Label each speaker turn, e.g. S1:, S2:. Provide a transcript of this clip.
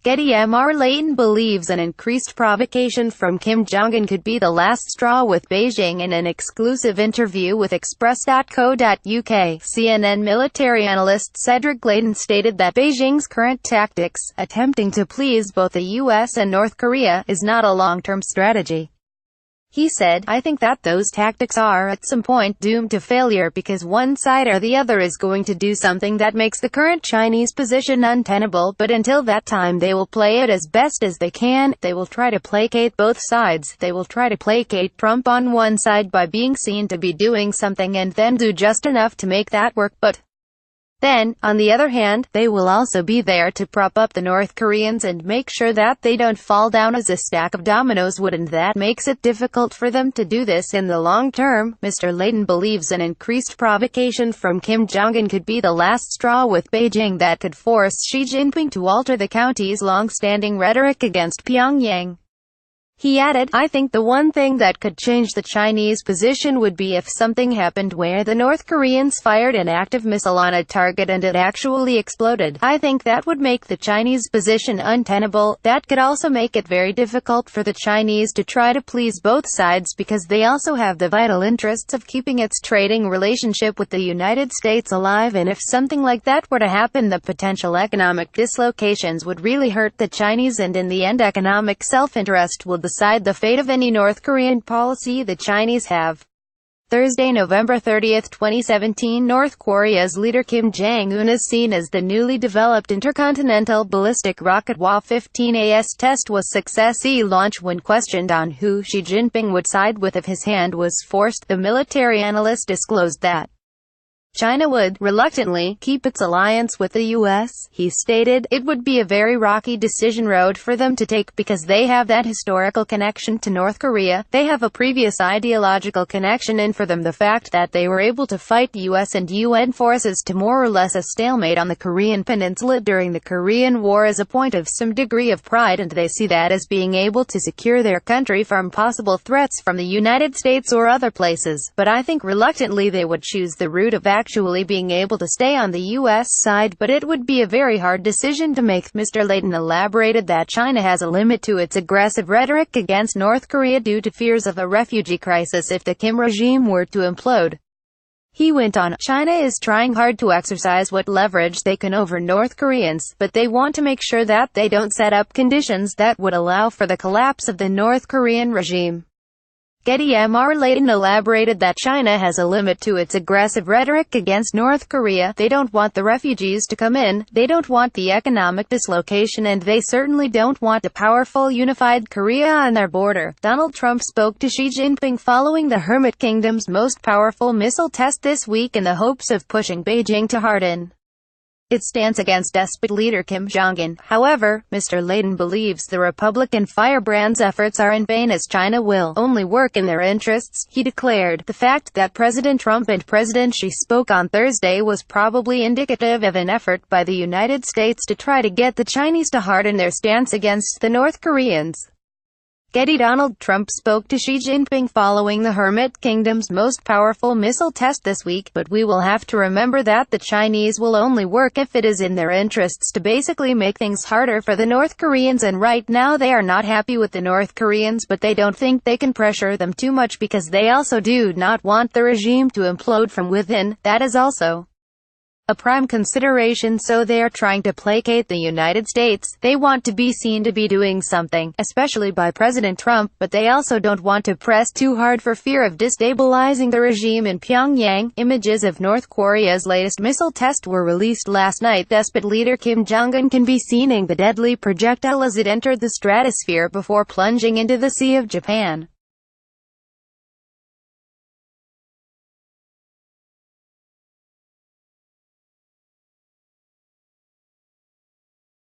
S1: GETTYMr Leighton believes an increased provocation from Kim Jongun could be the last straw with Beijing. In an exclusive interview with Express.co.uk, CNN military analyst Cedric Leighton stated that Beijing's current tactics, attempting to please both the US and North Korea, is not a long-term strategy. He said, "I think that those tactics are, at some point, doomed to failure because one side or the other is going to do something that makes the current Chinese position untenable, but until that time they will play it as best as they can. They will try to placate both sides. They will try to placate Trump on one side by being seen to be doing something and then do just enough to make that work, but then, on the other hand, they will also be there to prop up the North Koreans and make sure that they don't fall down as a stack of dominoes would, and that makes it difficult for them to do this in the long term." Mr. Leighton believes an increased provocation from Kim Jongun could be the last straw with Beijing that could force Xi Jinping to alter the country's long-standing rhetoric against Pyongyang. He added, "I think the one thing that could change the Chinese position would be if something happened where the North Koreans fired an active missile on a target and it actually exploded. I think that would make the Chinese position untenable. That could also make it very difficult for the Chinese to try to please both sides because they also have the vital interests of keeping its trading relationship with the United States alive, and if something like that were to happen, the potential economic dislocations would really hurt the Chinese, and in the end economic self-interest will decide the fate of any North Korean policy the Chinese have." Thursday, November 30, 2017, North Korea's leader Kim Jongun is seen as the newly developed intercontinental ballistic rocket Hwa-15As test was successfully launched. When questioned on who Xi Jinping would side with if his hand was forced, the military analyst disclosed that China would, reluctantly, keep its alliance with the U.S. He stated, "It would be a very rocky decision road for them to take because they have that historical connection to North Korea. They have a previous ideological connection, and for them the fact that they were able to fight U.S. and UN forces to more or less a stalemate on the Korean peninsula during the Korean War is a point of some degree of pride, and they see that as being able to secure their country from possible threats from the United States or other places. But I think reluctantly they would choose the route of actually being able to stay on the U.S. side, but it would be a very hard decision to make." Mr. Leighton elaborated that China has a limit to its aggressive rhetoric against North Korea due to fears of a refugee crisis if the Kim regime were to implode. He went on, "China is trying hard to exercise what leverage they can over North Koreans, but they want to make sure that they don't set up conditions that would allow for the collapse of the North Korean regime." GETTYMr Leighton elaborated that China has a limit to its aggressive rhetoric against North Korea. They don't want the refugees to come in, they don't want the economic dislocation, and they certainly don't want a powerful unified Korea on their border. Donald Trump spoke to Xi Jinping following the Hermit Kingdom's most powerful missile test this week in the hopes of pushing Beijing to harden its stance against despot leader Kim Jongun. However, Mr. Leighton believes the Republican firebrand's efforts are in vain as China will only work in their interests. He declared, "The fact that President Trump and President Xi spoke on Thursday was probably indicative of an effort by the United States to try to get the Chinese to harden their stance against the North Koreans." Donald Trump spoke to Xi Jinping following the Hermit Kingdom's most powerful missile test this week, but we will have to remember that the Chinese will only work if it is in their interests to basically make things harder for the North Koreans, and right now they are not happy with the North Koreans, but they don't think they can pressure them too much because they also do not want the regime to implode from within. That is also a prime consideration, so they are trying to placate the United States. They want to be seen to be doing something, especially by President Trump, but they also don't want to press too hard for fear of destabilizing the regime in Pyongyang." Images of North Korea's latest missile test were released last night. Despot leader Kim Jongun can be seen in the deadly projectile as it entered the stratosphere before plunging into the Sea of Japan.